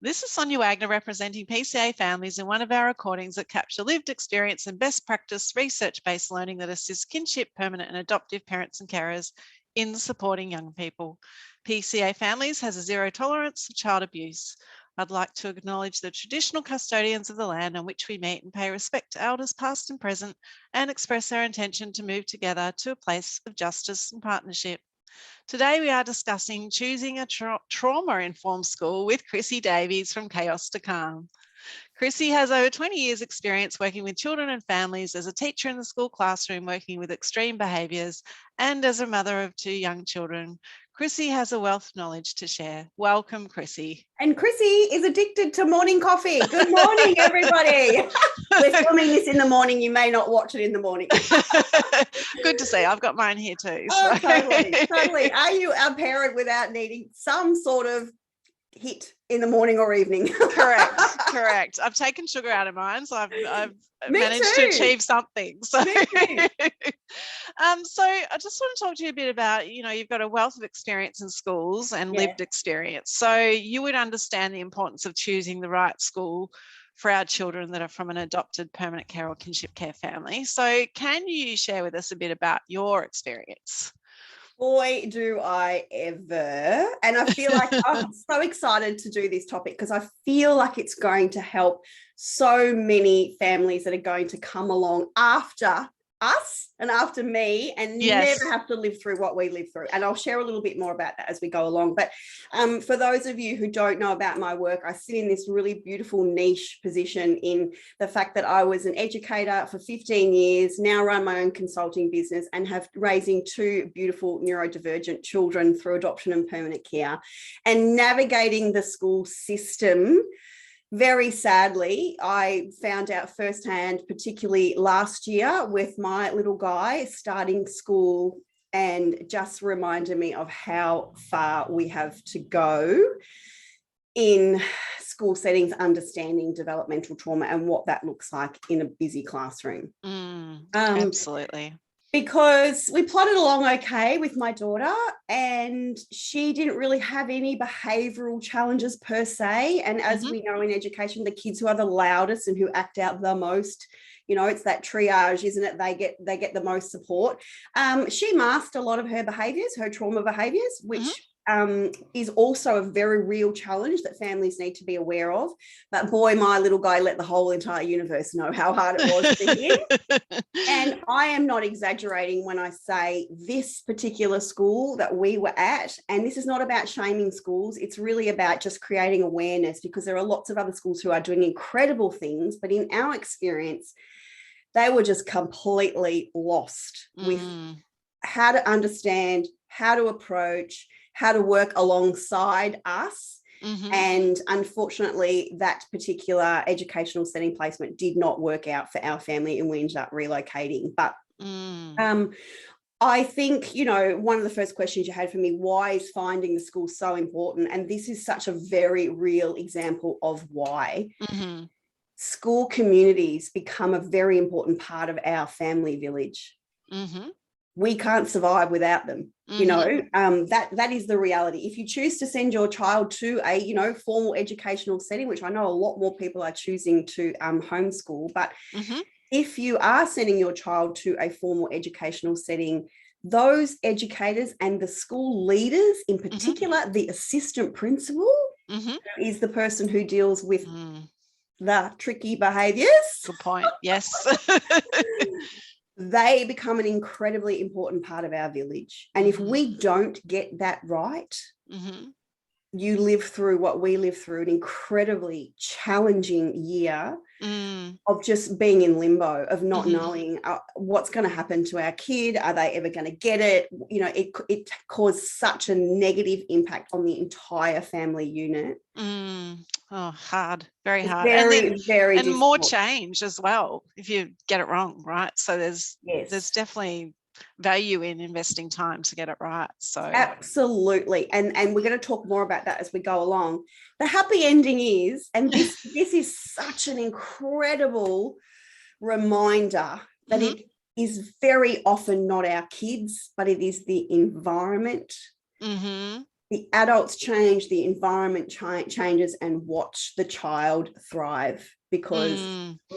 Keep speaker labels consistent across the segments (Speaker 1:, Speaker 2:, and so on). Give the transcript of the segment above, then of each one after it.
Speaker 1: This is Sonia Wagner representing PCA families in one of our recordings that capture lived experience and best practice research-based learning that assists kinship, permanent and adoptive parents and carers in supporting young people. PCA Families has a zero tolerance for child abuse. I'd like to acknowledge the traditional custodians of the land on which we meet and pay respect to elders past and present and express our intention to move together to a place of justice and partnership. Today we are discussing choosing a trauma-informed school with Chrissie Davies from Chaos to Calm. Chrissie has over 20 years experience working with children and families as a teacher in the school classroom, working with extreme behaviours, and as a mother of 2 young children. Chrissie has a wealth of knowledge to share. Welcome, Chrissie.
Speaker 2: And Chrissie is addicted to morning coffee. Good morning, everybody. We're filming this in the morning. You may not watch it in the morning.
Speaker 1: Good to see. I've got mine here too.
Speaker 2: Oh, so. Totally. Are you a parent without needing some sort of hit in the morning or evening?
Speaker 1: Correct. I've taken sugar out of mine, so I've managed to achieve something. So, so I just want to talk to you a bit about, you've got a wealth of experience in schools and lived experience. So you would understand the importance of choosing the right school for our children that are from an adopted permanent care or kinship care family. So can you share with us a bit about your experience?
Speaker 2: Boy, do I ever. And I feel like I'm so excited to do this topic because I feel like it's going to help so many families that are going to come along after us and after me and never have to live through what we live through. And I'll share a little bit more about that as we go along. But for those of you who don't know about my work, I sit in this really beautiful niche position in the fact that I was an educator for 15 years, now run my own consulting business and have raising 2 beautiful neurodivergent children through adoption and permanent care and navigating the school system. Very sadly, I found out firsthand, particularly last year with my little guy starting school, and just reminded me of how far we have to go in school settings, understanding developmental trauma and what that looks like in a busy classroom.
Speaker 1: Absolutely.
Speaker 2: Because we plodded along okay with my daughter and she didn't really have any behavioural challenges per se. And as we know in education, the kids who are the loudest and who act out the most, it's that triage, isn't it? They get the most support. She masked a lot of her behaviours, her trauma behaviours, which is also a very real challenge that families need to be aware of. But boy, my little guy let the whole entire universe know how hard it was for him. And I am not exaggerating when I say this particular school that we were at, and this is not about shaming schools, it's really about just creating awareness, because there are lots of other schools who are doing incredible things, but in our experience, they were just completely lost with how to understand, how to approach, how to work alongside us. And unfortunately, that particular educational setting placement did not work out for our family and we ended up relocating. But I think, one of the first questions you had for me, why is finding the school so important? And this is such a very real example of why. School communities become a very important part of our family village. We can't survive without them. That is the reality. If you choose to send your child to a formal educational setting, which I know a lot more people are choosing to homeschool, but if you are sending your child to a formal educational setting, those educators and the school leaders, in particular the assistant principal, who is the person who deals with the tricky behaviours.
Speaker 1: Good point. Yes.
Speaker 2: They become an incredibly important part of our village. And if we don't get that right, you live through what we live through, an incredibly challenging year of just being in limbo, of not knowing what's going to happen to our kid. Are they ever going to get it? It caused such a negative impact on the entire family unit.
Speaker 1: Oh, hard, very hard.
Speaker 2: Very difficult.
Speaker 1: More change as well if you get it wrong, right? So there's definitely value in investing time to get it right. So
Speaker 2: absolutely. And we're going to talk more about that as we go along. The happy ending is, and this is such an incredible reminder that it is very often not our kids, but it is the environment, the the adults change, the environment changes, and watch the child thrive. Because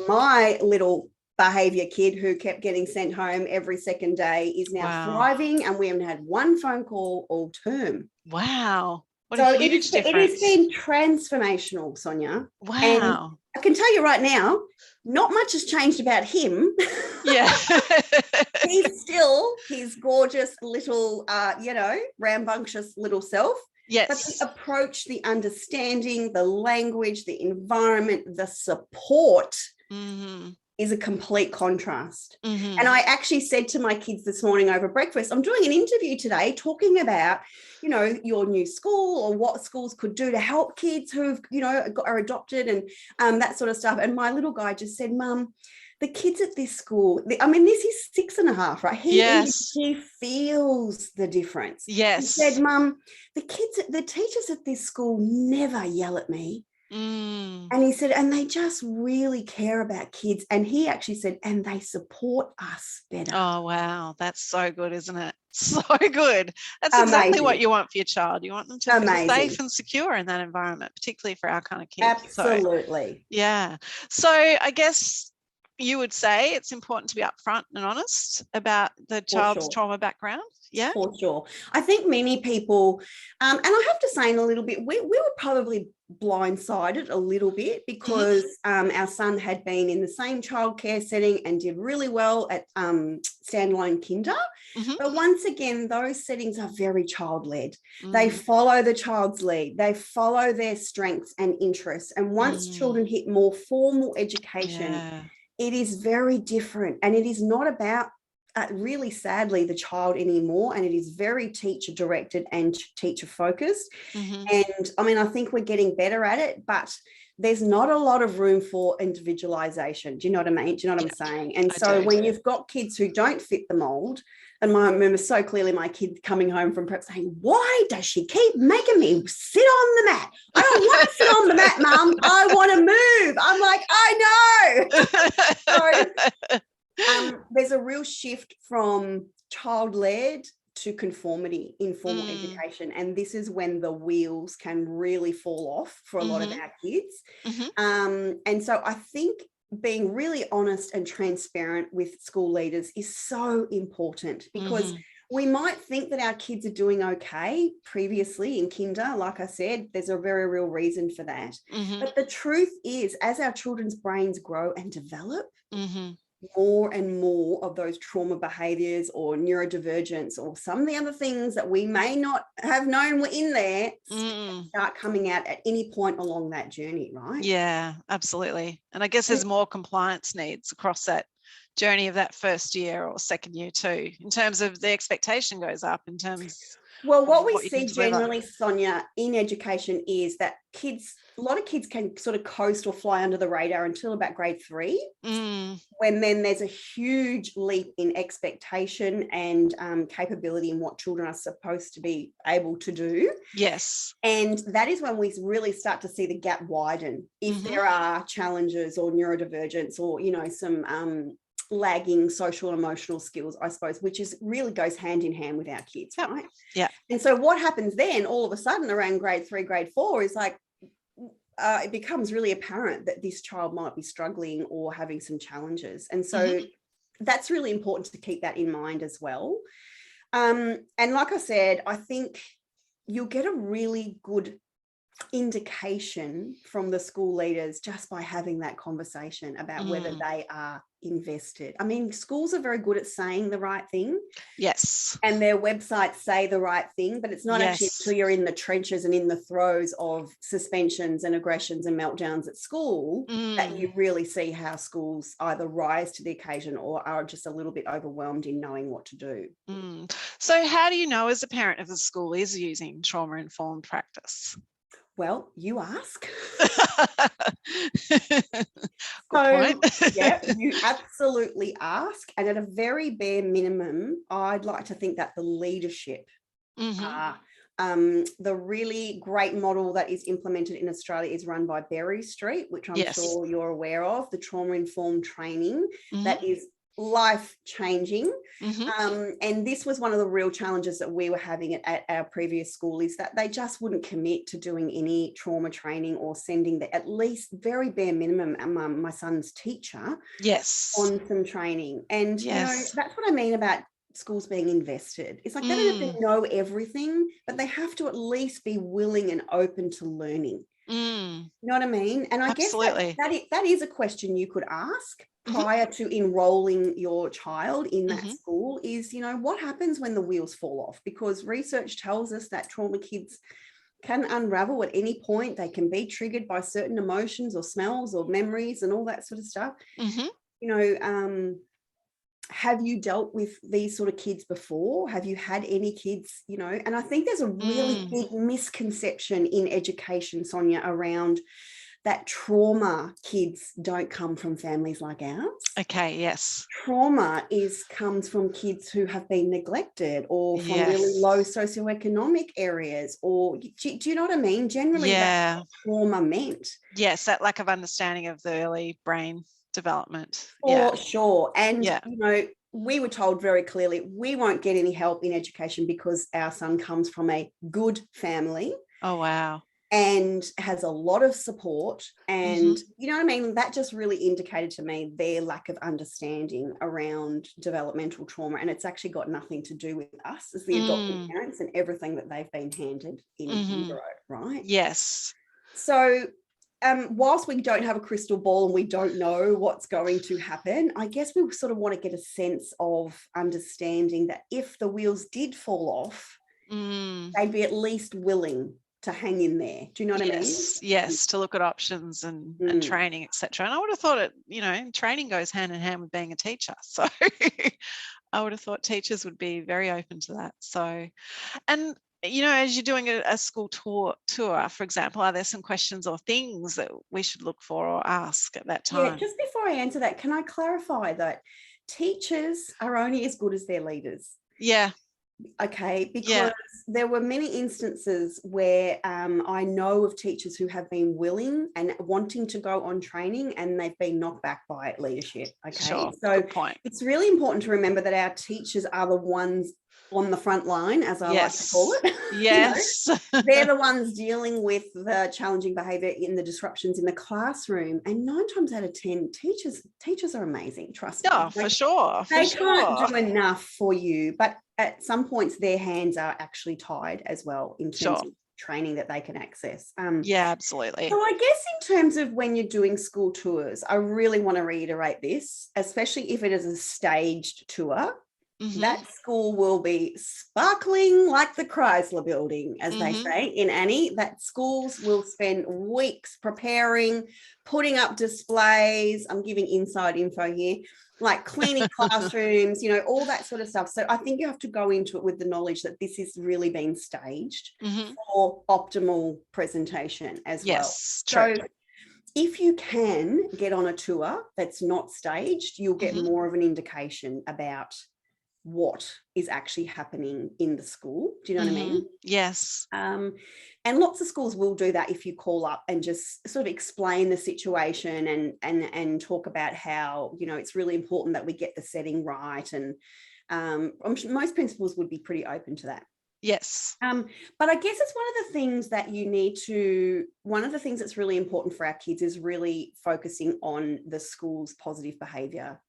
Speaker 2: my little behaviour kid who kept getting sent home every second day is now thriving, and we haven't had one phone call all term.
Speaker 1: Wow. What a huge difference.
Speaker 2: It has been transformational, Sonia.
Speaker 1: Wow.
Speaker 2: And I can tell you right now, not much has changed about him.
Speaker 1: Yeah.
Speaker 2: He's still his gorgeous little, rambunctious little self.
Speaker 1: Yes.
Speaker 2: But the approach, the understanding, the language, the environment, the support is a complete contrast. And I actually said to my kids this morning over breakfast, I'm doing an interview today talking about, your new school or what schools could do to help kids who've, are adopted and that sort of stuff. And my little guy just said, Mum, the kids at this school, this is 6.5, right? He feels the difference.
Speaker 1: Yes.
Speaker 2: He said, Mum, the teachers at this school never yell at me. And he said, and they just really care about kids. And he actually said, and they support us better.
Speaker 1: Oh, wow. That's so good, isn't it? So good. That's exactly what you want for your child. You want them to feel safe and secure in that environment, particularly for our kind of kids.
Speaker 2: Absolutely.
Speaker 1: So, yeah. So I guess you would say it's important to be upfront and honest about the child's trauma background. Yeah,
Speaker 2: for sure. I think many people, and I have to say in a little bit, we were probably blindsided a little bit because our son had been in the same childcare setting and did really well at standalone kinder. But once again, those settings are very child-led. They follow the child's lead. They follow their strengths and interests. And once children hit more formal education, it is very different. And it is not about really sadly the child anymore, and it is very teacher directed and teacher focused. And I think we're getting better at it, but there's not a lot of room for individualization. Do you know what I mean? Do you know what I'm saying? And so when you've got kids who don't fit the mold, and I remember so clearly my kid coming home from prep saying, why does she keep making me sit on the mat? I don't want to sit on the mat, Mum. I want to move. I'm like, I know. So there's a real shift from child-led to conformity in formal education. And this is when the wheels can really fall off for a lot of our kids. And so I think being really honest and transparent with school leaders is so important, because we might think that our kids are doing okay previously in kinder. Like I said, there's a very real reason for that. But the truth is, as our children's brains grow and develop, more and more of those trauma behaviors or neurodivergence or some of the other things that we may not have known were in there start coming out at any point along that journey, right?
Speaker 1: Yeah, absolutely. And I guess there's more compliance needs across that journey of that first year or second year too, in terms of the expectation goes up in terms.
Speaker 2: Well, what we see generally, Sonia, in education is that a lot of kids can sort of coast or fly under the radar until about grade 3, when then there's a huge leap in expectation and capability in what children are supposed to be able to do.
Speaker 1: Yes.
Speaker 2: And that is when we really start to see the gap widen if there are challenges or neurodivergence or, some lagging social and emotional skills, I suppose, which really goes hand in hand with our kids, right?
Speaker 1: Yeah.
Speaker 2: And so what happens then all of a sudden around grade 3, grade 4 is like, it becomes really apparent that this child might be struggling or having some challenges. And so that's really important to keep that in mind as well. And like I said, I think you'll get a really good indication from the school leaders just by having that conversation about whether they are invested. Schools are very good at saying the right thing.
Speaker 1: Yes.
Speaker 2: And their websites say the right thing, but it's not actually until you're in the trenches and in the throes of suspensions and aggressions and meltdowns at school that you really see how schools either rise to the occasion or are just a little bit overwhelmed in knowing what to do.
Speaker 1: So how do you know as a parent if the school is using trauma-informed practice?
Speaker 2: Well, you ask.
Speaker 1: Good point.
Speaker 2: Yeah, you absolutely ask. And at a very bare minimum, I'd like to think that the leadership, the really great model that is implemented in Australia is run by Berry Street, which I'm sure you're aware of, the trauma-informed training that is life-changing.
Speaker 1: Mm-hmm.
Speaker 2: And this was one of the real challenges that we were having at our previous school, is that they just wouldn't commit to doing any trauma training or sending the at least very bare minimum my son's teacher
Speaker 1: Yes.
Speaker 2: on some training. And, you know,
Speaker 1: Yes.
Speaker 2: that's what I mean about schools being invested. It's like they don't have to know everything, but they have to at least be willing and open to learning. You know what I mean? And I
Speaker 1: Absolutely.
Speaker 2: guess that is a question you could ask prior to enrolling your child in that school is, you know, what happens when the wheels fall off? Because research tells us that trauma kids can unravel at any point. They can be triggered by certain emotions or smells or memories and all that sort of stuff. You know, have you dealt with these sort of kids before? Have you had any kids, you know? And I think there's a really big misconception in education, Sonia, around that trauma kids don't come from families like ours.
Speaker 1: Okay, yes.
Speaker 2: Trauma comes from kids who have been neglected or from really low socioeconomic areas, or do you know what I mean? Generally, that's what trauma meant.
Speaker 1: Yes, that lack of understanding of the early brain development.
Speaker 2: For sure. And,
Speaker 1: you
Speaker 2: know, we were told very clearly, we won't get any help in education because our son comes from a good family.
Speaker 1: Oh, wow.
Speaker 2: And has a lot of support. And, you know what I mean? That just really indicated to me their lack of understanding around developmental trauma. And it's actually got nothing to do with us as the adopted parents and everything that they've been handed in utero, right?
Speaker 1: Yes.
Speaker 2: So whilst we don't have a crystal ball and we don't know what's going to happen, I guess we sort of want to get a sense of understanding that if the wheels did fall off, they'd be at least willing to hang in there. Do you know what I mean?
Speaker 1: Yes, to look at options and training, etc. And I would have thought it, you know, training goes hand in hand with being a teacher. So I would have thought teachers would be very open to that. So, and you know, as you're doing a school tour, for example, are there some questions or things that we should look for or ask at that time?
Speaker 2: Yeah, just before I answer that, can I clarify that teachers are only as good as their leaders?
Speaker 1: Yeah.
Speaker 2: Okay, because there were many instances where I know of teachers who have been willing and wanting to go on training and they've been knocked back by leadership. Okay,
Speaker 1: so
Speaker 2: good point. It's really important to remember that our teachers are the ones on the front line, as I like to call it.
Speaker 1: Yes.
Speaker 2: You know, they're the ones dealing with the challenging behaviour in the disruptions in the classroom. And 9 times out of 10, teachers are amazing, trust me.
Speaker 1: Yeah, for sure.
Speaker 2: They can't do enough for you, but at some points their hands are actually tied as well in terms of training that they can access.
Speaker 1: Yeah, absolutely.
Speaker 2: So I guess in terms of when you're doing school tours, I really want to reiterate this, especially if it is a staged tour. That school will be sparkling like the Chrysler building, as they say in Annie. That schools will spend weeks preparing, putting up displays. I'm giving inside info here, like cleaning classrooms, you know, all that sort of stuff. So I think you have to go into it with the knowledge that this is really being staged for optimal presentation as well. So if you can get on a tour that's not staged, you'll get more of an indication about what is actually happening in the school. Do you know what I mean?
Speaker 1: Yes.
Speaker 2: And lots of schools will do that if you call up and just sort of explain the situation and talk about how, you know, it's really important that we get the setting right. And I'm sure most principals would be pretty open to that.
Speaker 1: Yes.
Speaker 2: But I guess it's one of the things that's really important for our kids is really focusing on the school's positive behaviour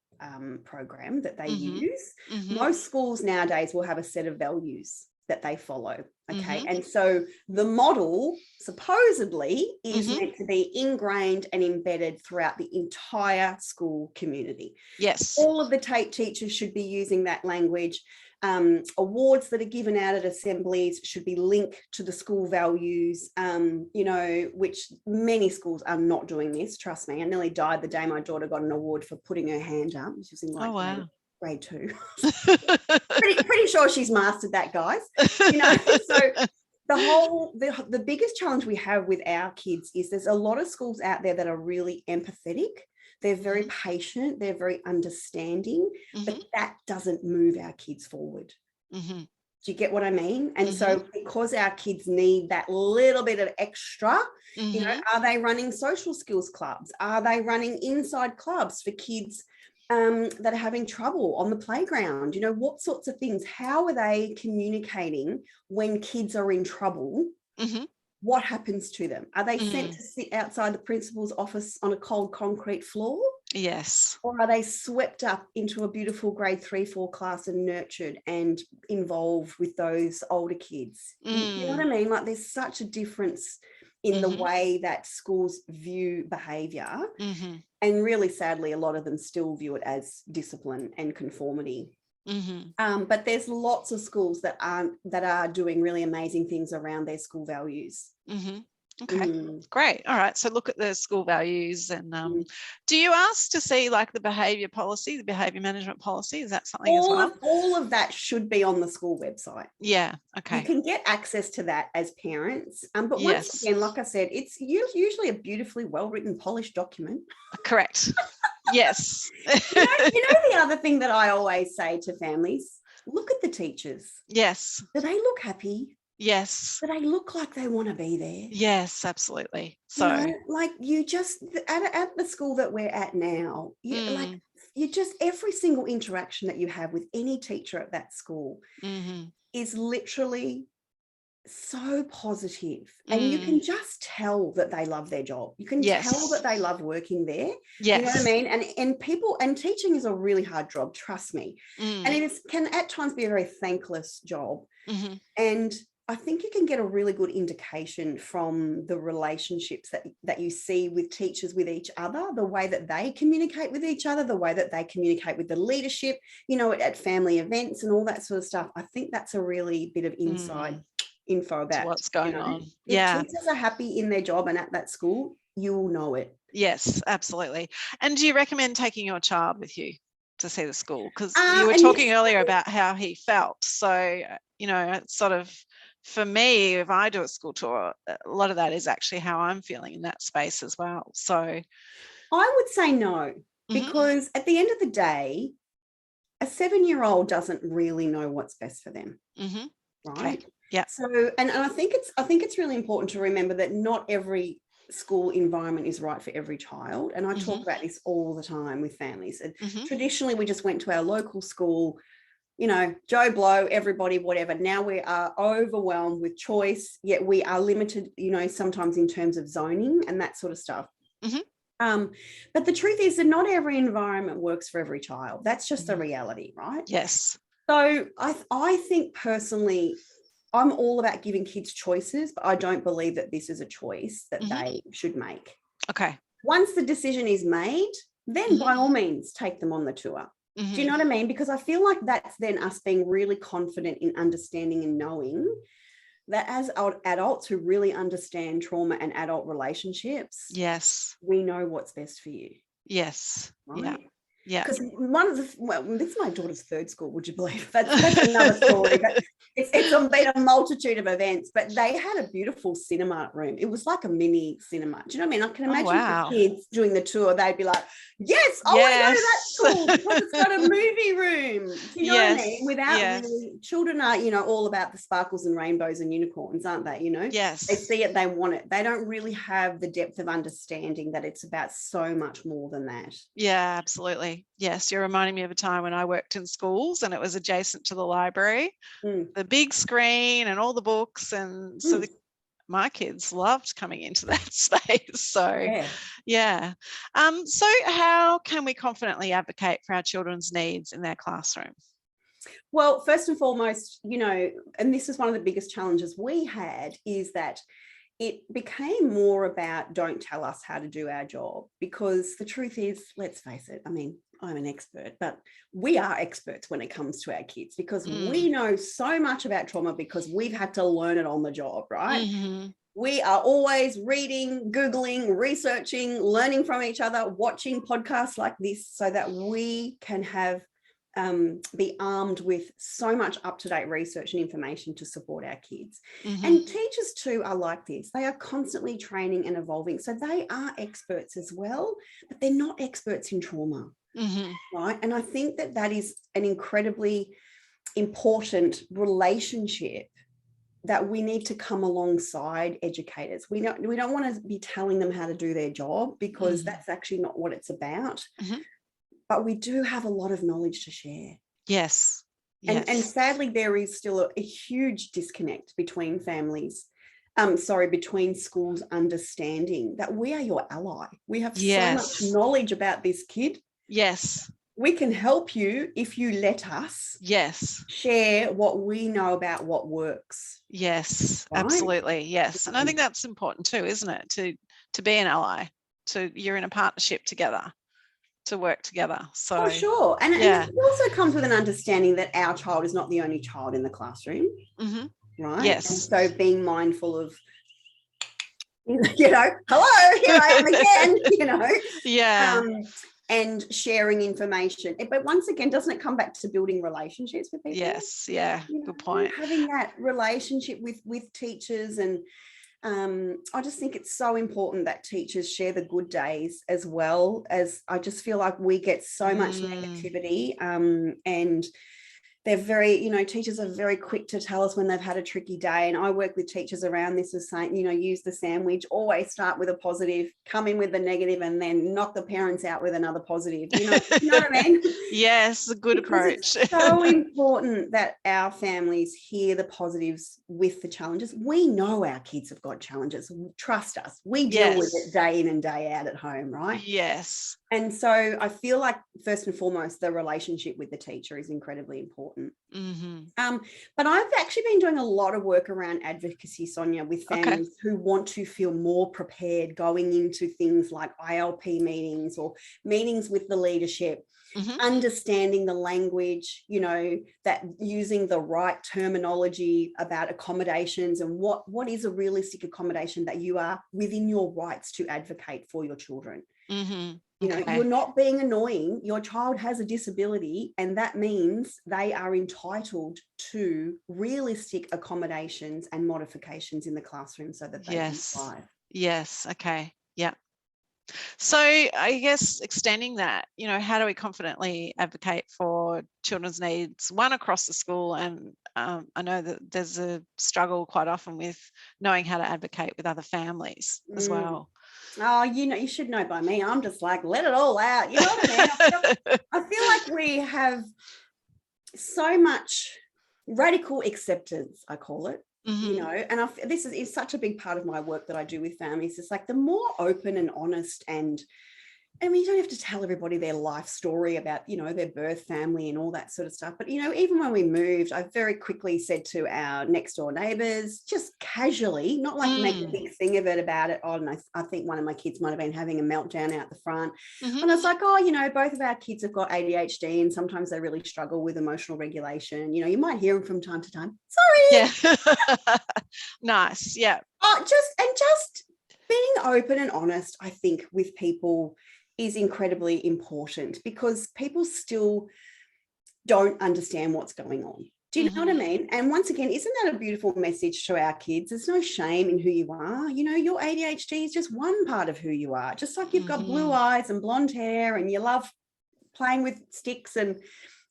Speaker 2: program that they use. Most schools nowadays will have a set of values that they follow. Okay. And so the model supposedly is meant to be ingrained and embedded throughout the entire school community.
Speaker 1: Yes.
Speaker 2: All of the teachers should be using that language. Awards that are given out at assemblies should be linked to the school values, you know, which many schools are not doing this. Trust me, I nearly died the day my daughter got an award for putting her hand up. She was in like grade 2. pretty sure she's mastered that, guys. You know, so the biggest challenge we have with our kids is there's a lot of schools out there that are really empathetic. They're very patient, they're very understanding, but that doesn't move our kids forward. Do you get what I mean? And so because our kids need that little bit of extra, you know, are they running social skills clubs? Are they running inside clubs for kids that are having trouble on the playground? You know, what sorts of things? How are they communicating when kids are in trouble?
Speaker 1: Mm-hmm.
Speaker 2: What happens to them? Are they sent to sit outside the principal's office on a cold concrete floor?
Speaker 1: Yes.
Speaker 2: Or are they swept up into a beautiful grade 3-4 class and nurtured and involved with those older kids? You know what I mean? Like, there's such a difference in the way that schools view behaviour. And really, sadly, a lot of them still view it as discipline and conformity. But there's lots of schools that are doing really amazing things around their school values.
Speaker 1: Okay, great. All right. So look at the school values. And do you ask to see like the behaviour policy, the behaviour management policy? Is that something as well?
Speaker 2: All of that should be on the school website.
Speaker 1: Yeah. Okay.
Speaker 2: You can get access to that as parents. But once again, like I said, it's usually a beautifully well-written, polished document.
Speaker 1: Correct. Yes.
Speaker 2: you know the other thing that I always say to families, look at the teachers.
Speaker 1: Yes.
Speaker 2: Do they look happy?
Speaker 1: Yes.
Speaker 2: Do they look like they want to be there?
Speaker 1: Yes, absolutely. So,
Speaker 2: you know, like, you just at the school that we're at now, you just, every single interaction that you have with any teacher at that school is literally so positive, and you can just tell that they love their job. You can tell that they love working there. You know what I mean? And teaching is a really hard job, trust me. And it can at times be a very thankless job. And I think you can get a really good indication from the relationships that you see with teachers with each other, the way that they communicate with each other, the way that they communicate with the leadership, you know, at family events and all that sort of stuff. I think that's a really bit of inside info about
Speaker 1: what's going on.
Speaker 2: If teachers are happy in their job and at that school, you'll know it.
Speaker 1: Yes, absolutely. And do you recommend taking your child with you to see the school? Because you were talking earlier about how he felt. So, you know, it's sort of, for me, if I do a school tour, a lot of that is actually how I'm feeling in that space as well. So
Speaker 2: I would say no, because at the end of the day, a 7-year-old doesn't really know what's best for them. Right.
Speaker 1: Okay. Yeah.
Speaker 2: So, and I think it's really important to remember that not every school environment is right for every child. And I talk about this all the time with families. And traditionally, we just went to our local school, you know, Joe Blow, everybody, whatever. Now we are overwhelmed with choice, yet we are limited, you know, sometimes in terms of zoning and that sort of stuff. But the truth is that not every environment works for every child. That's just the reality, right?
Speaker 1: Yes.
Speaker 2: So I think personally, I'm all about giving kids choices, but I don't believe that this is a choice that they should make.
Speaker 1: Okay.
Speaker 2: Once the decision is made, then by all means, take them on the tour. Do you know what I mean? Because I feel like that's then us being really confident in understanding and knowing that as adults who really understand trauma and adult relationships, we know what's best for you.
Speaker 1: Yes.
Speaker 2: Right?
Speaker 1: Yeah. Yeah.
Speaker 2: Because this is my daughter's third school, would you believe? That's another story. But it's been a multitude of events, but they had a beautiful cinema room. It was like a mini cinema. Do you know what I mean? I can imagine the kids doing the tour, they'd be like, yes, I want to go to that school because it's got a movie room. Do you know what I mean? Without really, children are, you know, all about the sparkles and rainbows and unicorns, aren't they? You know?
Speaker 1: Yes.
Speaker 2: They see it, they want it. They don't really have the depth of understanding that it's about so much more than that.
Speaker 1: Yeah, absolutely. Yes, you're reminding me of a time when I worked in schools and it was adjacent to the library, the big screen and all the books. And so my kids loved coming into that space. So, so how can we confidently advocate for our children's needs in their classroom?
Speaker 2: Well, first and foremost, you know, and this is one of the biggest challenges we had, is that it became more about don't tell us how to do our job, because the truth is, let's face it, I mean, I'm an expert, but we are experts when it comes to our kids, because we know so much about trauma because we've had to learn it on the job, right? We are always reading, Googling, researching, learning from each other, watching podcasts like this so that we can have be armed with so much up-to-date research and information to support our kids. And teachers too are like this. They are constantly training and evolving. So they are experts as well, but they're not experts in trauma, right? And I think that that is an incredibly important relationship that we need to come alongside educators. We don't want to be telling them how to do their job, because that's actually not what it's about. but we do have a lot of knowledge to share.
Speaker 1: Yes.
Speaker 2: And
Speaker 1: Yes.
Speaker 2: sadly, there is still a huge disconnect between families, between schools understanding that we are your ally. We have so much knowledge about this kid.
Speaker 1: Yes.
Speaker 2: We can help you if you let us share what we know about what works.
Speaker 1: Yes,
Speaker 2: right?
Speaker 1: Absolutely. Yes. And I think that's important too, isn't it? To be an ally, you're in a partnership together, to work together. So
Speaker 2: for sure. And it also comes with an understanding that our child is not the only child in the classroom. Right.
Speaker 1: Yes.
Speaker 2: And so being mindful of, hello, here I am again, and sharing information. But once again, doesn't it come back to building relationships with people?
Speaker 1: Yes. Yeah. Good point.
Speaker 2: Having that relationship with teachers, and I just think it's so important that teachers share the good days as well, as I just feel like we get so much negativity, and they're very, teachers are very quick to tell us when they've had a tricky day. And I work with teachers around this as saying, use the sandwich, always start with a positive, come in with the negative, and then knock the parents out with another positive. You know what I mean?
Speaker 1: Yes, a good approach.
Speaker 2: It's so important that our families hear the positives with the challenges. We know our kids have got challenges. Trust us. We deal with it day in and day out at home, right?
Speaker 1: Yes.
Speaker 2: And so I feel like first and foremost, the relationship with the teacher is incredibly important. But I've actually been doing a lot of work around advocacy, Sonia, with families who want to feel more prepared going into things like ILP meetings or meetings with the leadership, understanding the language, that using the right terminology about accommodations and what is a realistic accommodation that you are within your rights to advocate for your children. You're not being annoying. Your child has a disability, and that means they are entitled to realistic accommodations and modifications in the classroom so that they can thrive.
Speaker 1: Yes. Okay. Yeah. So I guess extending that, how do we confidently advocate for children's needs, one across the school? And I know that there's a struggle quite often with knowing how to advocate with other families as well.
Speaker 2: Oh, you should know by me. I'm just like, let it all out. You know what I mean? I feel like we have so much radical acceptance, I call it. And this is such a big part of my work that I do with families. It's like the more open and honest, and I mean, you don't have to tell everybody their life story about, their birth family and all that sort of stuff. But, even when we moved, I very quickly said to our next door neighbours, just casually, not like make a big thing of it about it. Oh, no, I think one of my kids might have been having a meltdown out the front. And I was like, both of our kids have got ADHD, and sometimes they really struggle with emotional regulation. You might hear them from time to time. Sorry.
Speaker 1: Yeah. Nice. Yeah.
Speaker 2: Just being open and honest, I think, with people is incredibly important, because people still don't understand what's going on. Do you know what I mean? And once again, isn't that a beautiful message to our kids? There's no shame in who you are. Your ADHD is just one part of who you are. Just like you've got blue eyes and blonde hair, and you love playing with sticks, and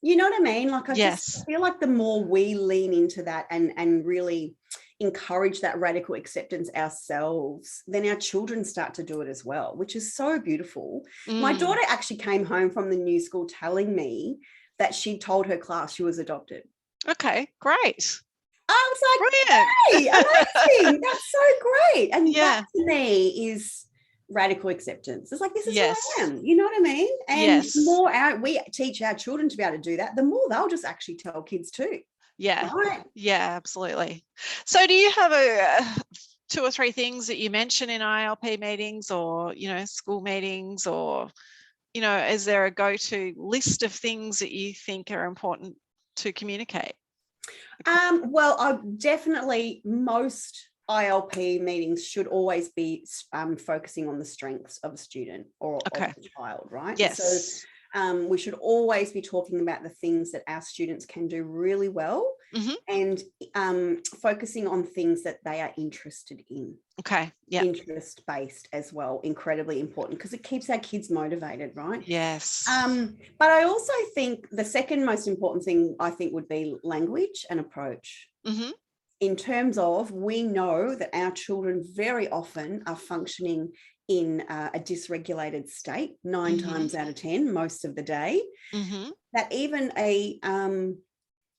Speaker 2: you know what I mean? Like, I just feel like the more we lean into that and really encourage that radical acceptance ourselves, then our children start to do it as well, which is so beautiful. My daughter actually came home from the new school telling me that she told her class she was adopted.
Speaker 1: Okay, great.
Speaker 2: I was like, brilliant. Hey, amazing. That's so great. And that to me is radical acceptance. It's like, this is who I am. You know what I mean? And the more we teach our children to be able to do that, the more they'll just actually tell kids too.
Speaker 1: Yeah.
Speaker 2: Right?
Speaker 1: Yeah, absolutely. So do you have two or three things that you mention in ILP meetings, or, school meetings, or, is there a go-to list of things that you think are important to communicate?
Speaker 2: Well, most ILP meetings should always be focusing on the strengths of a student or of a child, right?
Speaker 1: Yes.
Speaker 2: So we should always be talking about the things that our students can do really well, and focusing on things that they are interested in.
Speaker 1: Okay. Yeah.
Speaker 2: Interest-based as well, incredibly important, because it keeps our kids motivated, right?
Speaker 1: Yes.
Speaker 2: But I also think the second most important thing, I think, would be language and approach. In terms of, we know that our children very often are functioning in a dysregulated state 9 times out of 10 most of the day, that even a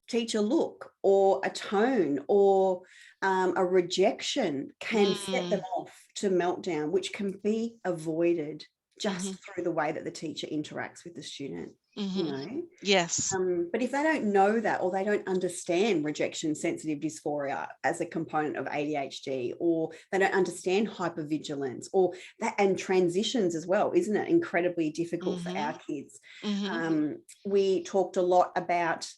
Speaker 2: teacher look or a tone or a rejection can set them off to meltdown, which can be avoided just through the way that the teacher interacts with the student, you know.
Speaker 1: Yes.
Speaker 2: But if they don't know that, or they don't understand rejection sensitive dysphoria as a component of ADHD, or they don't understand hypervigilance, or that, and transitions as well, isn't it incredibly difficult for our kids? We talked a lot about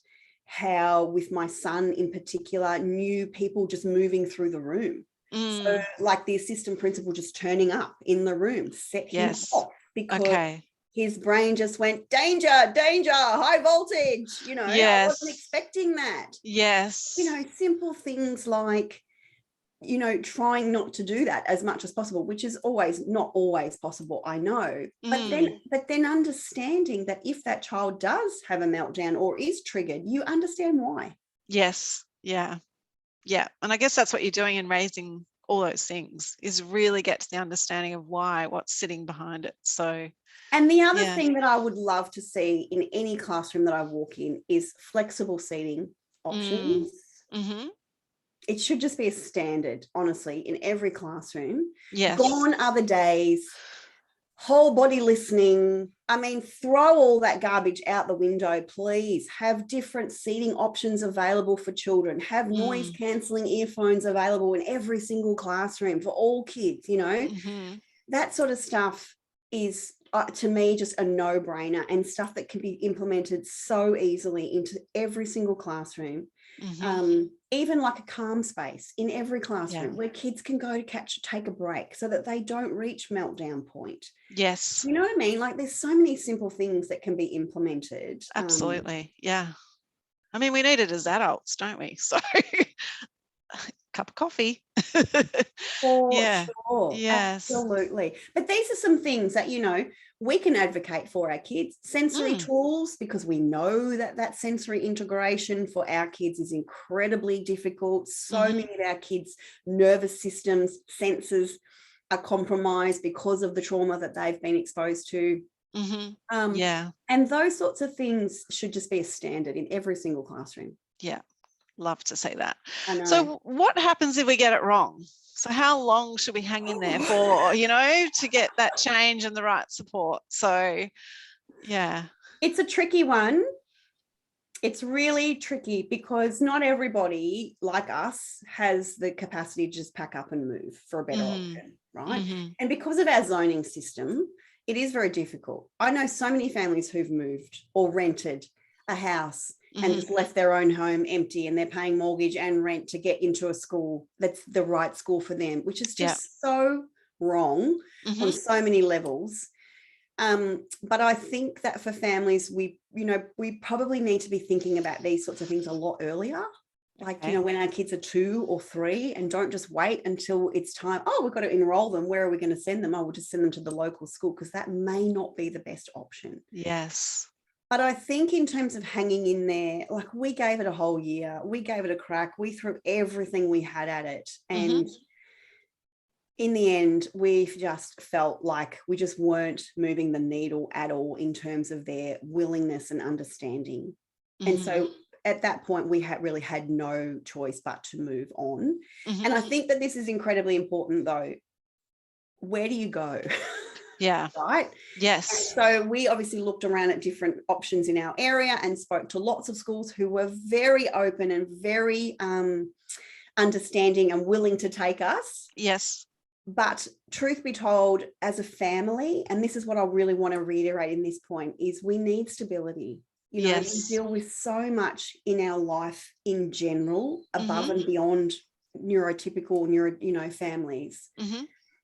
Speaker 2: how, with my son in particular, new people just moving through the room. So like the assistant principal just turning up in the room set him off, because his brain just went, danger, danger, high voltage, you know. I wasn't expecting that. You know, simple things like, you know, trying not to do that as much as possible, which is not always possible, I know. But then understanding that if that child does have a meltdown or is triggered, you understand why.
Speaker 1: Yes. Yeah. Yeah. And I guess that's what you're doing in raising all those things, is really get to the understanding of why, what's sitting behind it. So,
Speaker 2: and the other thing that I would love to see in any classroom that I walk in is flexible seating options. It should just be a standard, honestly, in every classroom. Gone are the days, whole body listening. I mean, throw all that garbage out the window, please. Have different seating options available for children. Have noise cancelling earphones available in every single classroom for all kids, you know. That sort of stuff is, to me, just a no-brainer, and stuff that can be implemented so easily into every single classroom. Even like a calm space in every classroom where kids can go to take a break so that they don't reach meltdown point.
Speaker 1: Yes.
Speaker 2: You know what I mean? Like, there's so many simple things that can be implemented.
Speaker 1: Absolutely. Yeah. I mean, we need it as adults, don't we? So cup of coffee.
Speaker 2: Sure. Absolutely. But these are some things that, you know, we can advocate for our kids. Sensory tools, because we know that sensory integration for our kids is incredibly difficult. So many of our kids' nervous systems, senses are compromised because of the trauma that they've been exposed to. And those sorts of things should just be a standard in every single classroom.
Speaker 1: Yeah. Love to say that. So what happens if we get it wrong? So how long should we hang in there for, you know, to get that change and the right support? So, yeah.
Speaker 2: It's a tricky one. It's really tricky, because not everybody like us has the capacity to just pack up and move for a better option, right? And because of our zoning system, it is very difficult. I know so many families who've moved or rented a house and just left their own home empty, and they're paying mortgage and rent to get into a school that's the right school for them, which is just so wrong on so many levels. But I think that for families, we probably need to be thinking about these sorts of things a lot earlier. Like, you know, when our kids are 2 or 3, and don't just wait until it's time. Oh, we've got to enroll them. Where are we going to send them? Oh, we'll just send them to the local school, because that may not be the best option.
Speaker 1: Yes.
Speaker 2: But I think in terms of hanging in there, like, we gave it a whole year. We gave it a crack. We threw everything we had at it. And in the end, we just felt like we just weren't moving the needle at all in terms of their willingness and understanding. And so at that point, we really had no choice but to move on. And I think that this is incredibly important, though. Where do you go?
Speaker 1: Yeah.
Speaker 2: Right?
Speaker 1: Yes.
Speaker 2: And so we obviously looked around at different options in our area and spoke to lots of schools who were very open and very understanding and willing to take us.
Speaker 1: Yes.
Speaker 2: But truth be told, as a family, and this is what I really want to reiterate in this point, is we need stability. You know, we deal with so much in our life in general, above and beyond neurotypical families,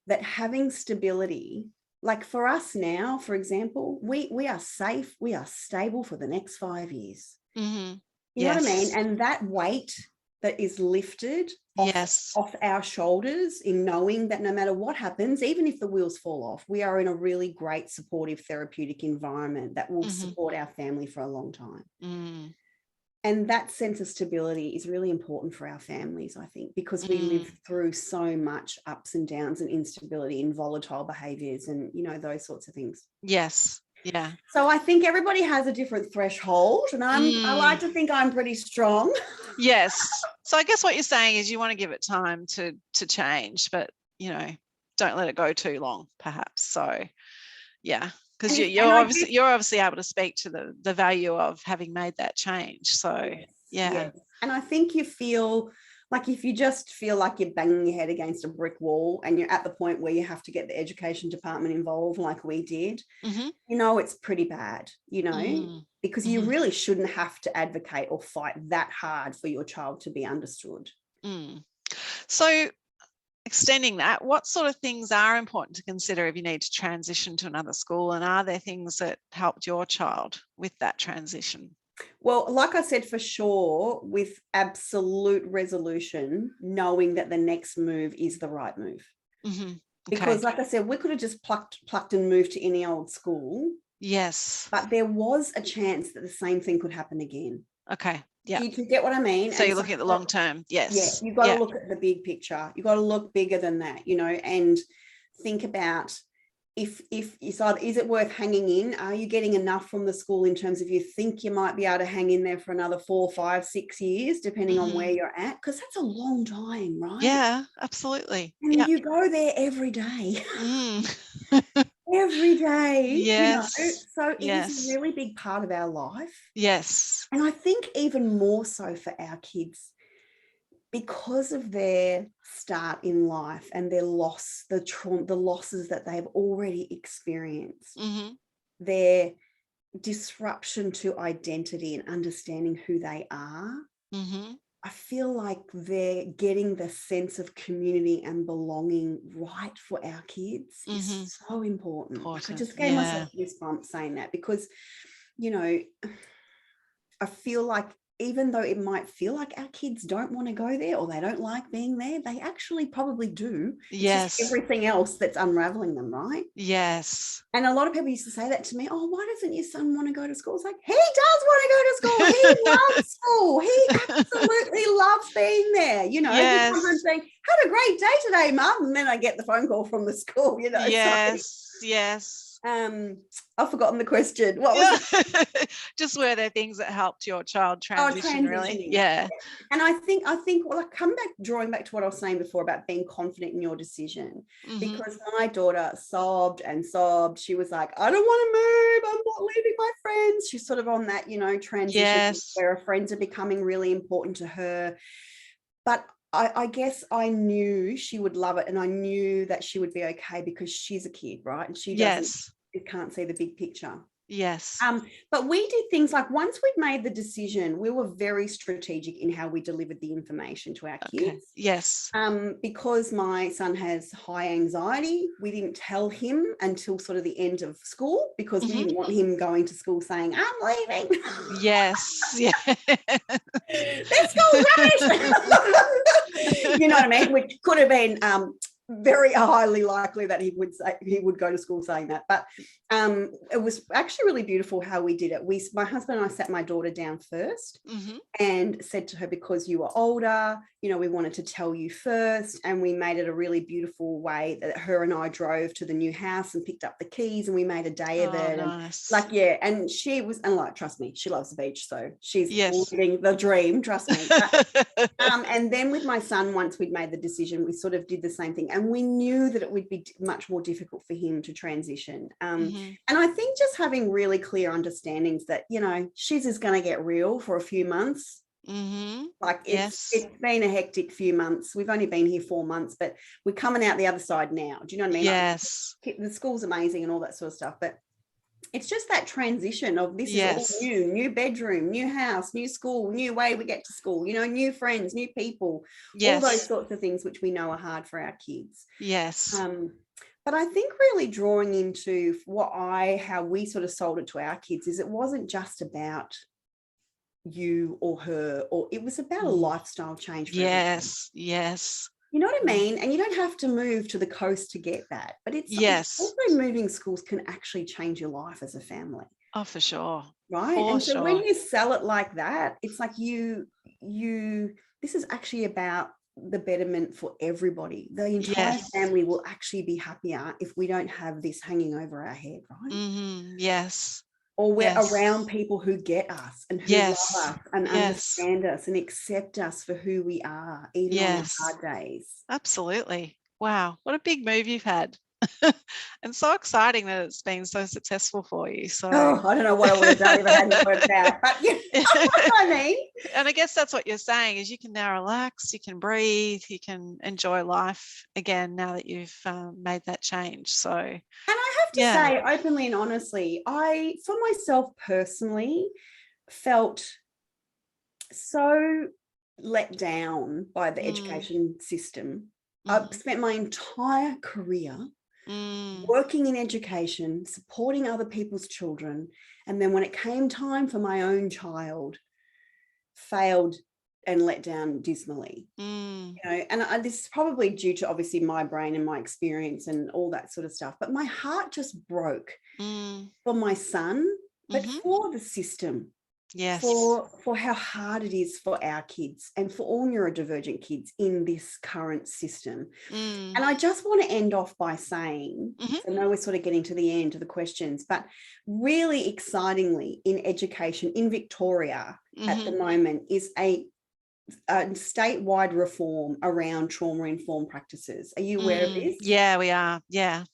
Speaker 2: that having stability, like for us now, for example, we are safe, we are stable for the next 5 years. You know what I mean? And that weight that is lifted off our shoulders, in knowing that no matter what happens, even if the wheels fall off, we are in a really great supportive therapeutic environment that will support our family for a long time. And that sense of stability is really important for our families, I think, because we live through so much ups and downs and instability and volatile behaviours and, you know, those sorts of things.
Speaker 1: Yes. Yeah.
Speaker 2: So I think everybody has a different threshold, and I like to think I'm pretty strong.
Speaker 1: Yes. So I guess what you're saying is you want to give it time to change, but, you know, don't let it go too long, perhaps. So, yeah, because you're obviously able to speak to the value of having made that change. So, yeah.
Speaker 2: Yes. And I think you feel like, if you just feel like you're banging your head against a brick wall and you're at the point where you have to get the education department involved like we did, you know, it's pretty bad, you know, because you really shouldn't have to advocate or fight that hard for your child to be understood.
Speaker 1: So extending that, what sort of things are important to consider if you need to transition to another school? And are there things that helped your child with that transition?
Speaker 2: Well, like I said, for sure, with absolute resolution, knowing that the next move is the right move. Because, like I said, we could have just plucked and moved to any old school.
Speaker 1: Yes.
Speaker 2: But there was a chance that the same thing could happen again.
Speaker 1: Okay. Yeah.
Speaker 2: You get what I mean?
Speaker 1: So you're looking at the long term. Yes.
Speaker 2: Yeah. You've got to look at the big picture. You've got to look bigger than that, you know, and think about if is it worth hanging in? Are you getting enough from the school in terms of you think you might be able to hang in there for another 4, 5, 6 years, depending on where you're at? Because that's a long time, right?
Speaker 1: Yeah, absolutely.
Speaker 2: And you go there every day. Every day.
Speaker 1: Yes.
Speaker 2: You know? So it is a really big part of our life.
Speaker 1: Yes.
Speaker 2: And I think even more so for our kids, because of their start in life and their loss, the losses that they've already experienced, their disruption to identity and understanding who they are, I feel like they're getting the sense of community and belonging right for our kids is so important. Like, I just gave myself goosebumps saying that, because, you know, I feel like even though it might feel like our kids don't want to go there or they don't like being there, they actually probably do.
Speaker 1: Yes.
Speaker 2: It's just everything else that's unraveling them, right?
Speaker 1: Yes.
Speaker 2: And a lot of people used to say that to me. Oh, why doesn't your son want to go to school? It's like, he does want to go to school. He loves school. He absolutely loves being there. You know,
Speaker 1: yes.
Speaker 2: He's saying, had a great day today, Mum. And then I get the phone call from the school, you know.
Speaker 1: Yes, so, yes.
Speaker 2: I've forgotten the question. What was it?
Speaker 1: Just were there things that helped your child transition, really? Yeah.
Speaker 2: And I think well, I drawing back to what I was saying before about being confident in your decision, because my daughter sobbed and sobbed. She was like, I don't want to move. I'm not leaving my friends. She's sort of on that, you know, transition where her friends are becoming really important to her. But I guess I knew she would love it, and I knew that she would be okay because she's a kid, right? And she can't see the big picture.
Speaker 1: Yes.
Speaker 2: But we did things like, once we'd made the decision, we were very strategic in how we delivered the information to our kids.
Speaker 1: Yes.
Speaker 2: Because my son has high anxiety, we didn't tell him until sort of the end of school, because we didn't want him going to school saying, I'm leaving.
Speaker 1: Yes. Yeah.
Speaker 2: This school's rubbish. You know what I mean? Which could have been very highly likely that he would go to school saying that. But it was actually really beautiful how we did it. My husband and I sat my daughter down first and said to her, because you were older, you know, we wanted to tell you first, and we made it a really beautiful way that her and I drove to the new house and picked up the keys, and we made a day of it.
Speaker 1: Nice.
Speaker 2: And and she was, and like, trust me, she loves the beach, so she's living the dream, trust me. But, and then with my son, once we'd made the decision, we sort of did the same thing, and we knew that it would be much more difficult for him to transition. And I think just having really clear understandings that, you know, she's just going to get real for a few months. Like it's been a hectic few months. We've only been here 4 months, but we're coming out the other side now. Do you know what I mean?
Speaker 1: Yes.
Speaker 2: Like, the school's amazing and all that sort of stuff, but it's just that transition of this is all new bedroom, new house, new school, new way we get to school, you know, new friends, new people, all those sorts of things which we know are hard for our kids.
Speaker 1: Yes.
Speaker 2: But I think really drawing into how we sort of sold it to our kids is, it wasn't just about you or her, or it was about a lifestyle change for everybody.
Speaker 1: Yes.
Speaker 2: You know what I mean? And you don't have to move to the coast to get that, but it's also moving schools can actually change your life as a family.
Speaker 1: Oh, for sure.
Speaker 2: Right.
Speaker 1: For
Speaker 2: And so when
Speaker 1: sure.
Speaker 2: you sell it like that, it's like this is actually about the betterment for everybody. The entire
Speaker 1: Yes.
Speaker 2: family will actually be happier if we don't have this hanging over our head, right?
Speaker 1: Yes.
Speaker 2: Or we're
Speaker 1: Yes.
Speaker 2: around people who get us and who love
Speaker 1: Yes.
Speaker 2: us and
Speaker 1: Yes.
Speaker 2: understand us and accept us for who we are, even on our
Speaker 1: Yes.
Speaker 2: hard days.
Speaker 1: Absolutely. Wow. What a big move you've had. And so exciting that it's been so successful for you. So
Speaker 2: Oh, I don't know what I would have done if it hadn't worked out. But yeah, I mean.
Speaker 1: And I guess that's what you're saying is you can now relax, you can breathe, you can enjoy life again now that you've made that change. So,
Speaker 2: And I have to
Speaker 1: yeah.
Speaker 2: say openly and honestly, I, for myself personally, felt so let down by the education system. I've spent my entire career working in education, supporting other people's children. And then when it came time for my own child, failed and let down dismally. You know, and this is probably due to obviously my brain and my experience and all that sort of stuff. But my heart just broke for my son, but for the system.
Speaker 1: Yes.
Speaker 2: For how hard it is for our kids and for all neurodivergent kids in this current system. And I just want to end off by saying, I know we're sort of getting to the end of the questions, but really excitingly in education in Victoria at the moment is a statewide reform around trauma-informed practices. Are you aware of this?
Speaker 1: Yeah, we are. Yeah.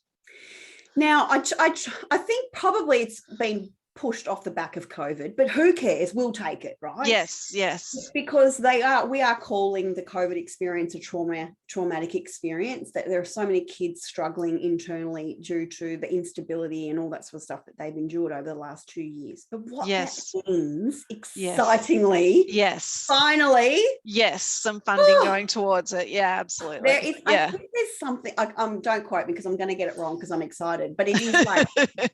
Speaker 2: Now, I think probably it's been pushed off the back of COVID, but who cares? We'll take it, right?
Speaker 1: Yes, yes.
Speaker 2: Because we are calling the COVID experience a traumatic experience, that there are so many kids struggling internally due to the instability and all that sort of stuff that they've endured over the last 2 years. But what that means, excitingly, finally,
Speaker 1: some funding going towards it. Yeah, absolutely.
Speaker 2: There is, I think there's something, don't quote me because I'm going to get it wrong because I'm excited, but it is like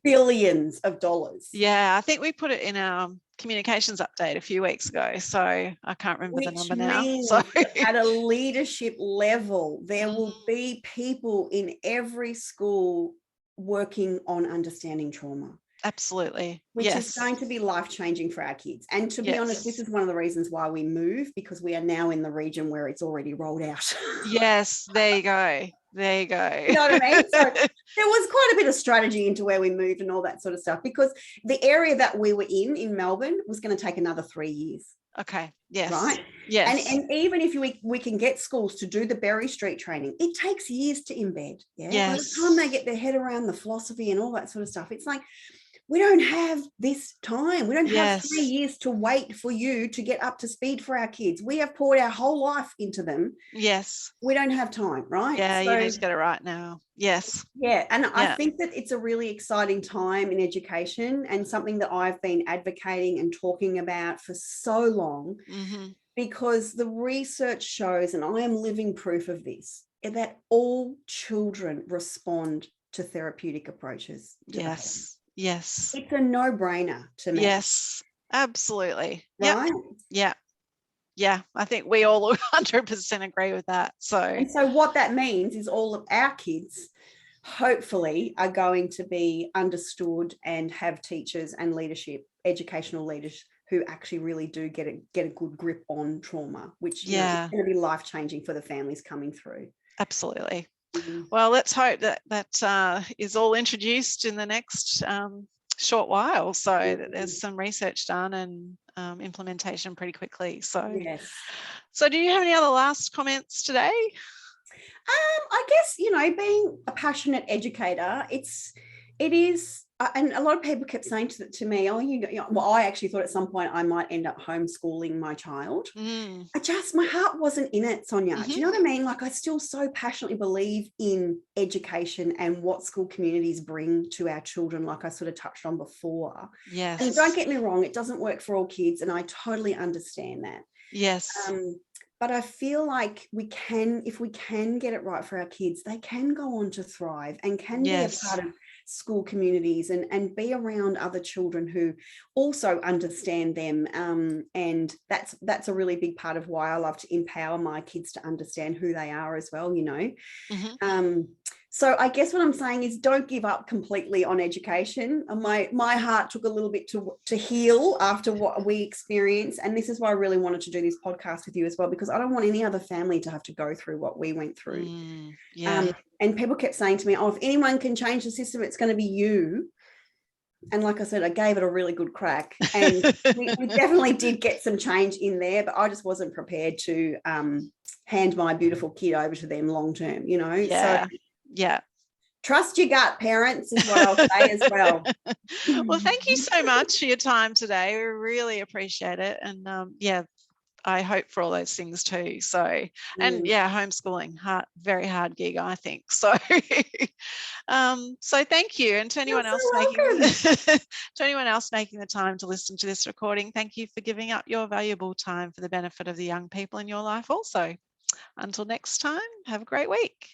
Speaker 2: billions of dollars.
Speaker 1: Yeah, I think we put it in our communications update a few weeks ago, so I can't remember the number now. So
Speaker 2: at a leadership level, there will be people in every school working on understanding trauma.
Speaker 1: Absolutely.
Speaker 2: Which is going to be life-changing for our kids. And to be honest, this is one of the reasons why we moved, because we are now in the region where it's already rolled out.
Speaker 1: Yes, there you go. There you go.
Speaker 2: You know what I mean? So there was quite a bit of strategy into where we moved and all that sort of stuff, because the area that we were in Melbourne was going to take another 3 years.
Speaker 1: Okay. Yes.
Speaker 2: Right.
Speaker 1: Yes.
Speaker 2: And even if we can get schools to do the Berry Street training, it takes years to embed. Yeah.
Speaker 1: Yes.
Speaker 2: By the time they get their head around the philosophy and all that sort of stuff, it's like, we don't have this time. We don't have 3 years to wait for you to get up to speed for our kids. We have poured our whole life into them.
Speaker 1: Yes.
Speaker 2: We don't have time, right?
Speaker 1: Yeah, so, you need to get it right now. Yes.
Speaker 2: Yeah. And I think that it's a really exciting time in education, and something that I've been advocating and talking about for so long, because the research shows, and I am living proof of this, that all children respond to therapeutic approaches.
Speaker 1: Yes. Yes.
Speaker 2: It's a no-brainer to me.
Speaker 1: Yes, absolutely.
Speaker 2: Right?
Speaker 1: Yeah. Yeah. I think we all 100% agree with that.
Speaker 2: And so what that means is all of our kids hopefully are going to be understood and have teachers and leadership, educational leaders, who actually really do get a good grip on trauma, which is going to be life-changing for the families coming through.
Speaker 1: Absolutely. Well, let's hope that is all introduced in the next short while, so that there's some research done and implementation pretty quickly. So, so do you have any other last comments today?
Speaker 2: I guess, being a passionate educator, it is, and a lot of people kept saying to me, well, I actually thought at some point I might end up homeschooling my child. My heart wasn't in it, Sonia. Do you know what I mean? Like, I still so passionately believe in education and what school communities bring to our children, like I sort of touched on before.
Speaker 1: Yes.
Speaker 2: And don't get me wrong, it doesn't work for all kids, and I totally understand that.
Speaker 1: Yes.
Speaker 2: But I feel like if we can get it right for our kids, they can go on to thrive and can be a part of school communities and be around other children who also understand them. And that's a really big part of why I love to empower my kids to understand who they are as well, So I guess what I'm saying is don't give up completely on education. My heart took a little bit to heal after what we experienced. And this is why I really wanted to do this podcast with you as well, because I don't want any other family to have to go through what we went through. And people kept saying to me, oh, if anyone can change the system, it's going to be you. And like I said, I gave it a really good crack. And we definitely did get some change in there, but I just wasn't prepared to hand my beautiful kid over to them long term, you know?
Speaker 1: Yeah.
Speaker 2: So
Speaker 1: yeah.
Speaker 2: Trust your gut, parents, is what I'll say as well.
Speaker 1: Well, thank you so much for your time today. We really appreciate it. And I hope for all those things too. So, and homeschooling, very hard gig, I think. So, so thank you. And to anyone else making the time to listen to this recording, thank you for giving up your valuable time for the benefit of the young people in your life also. Until next time, have a great week.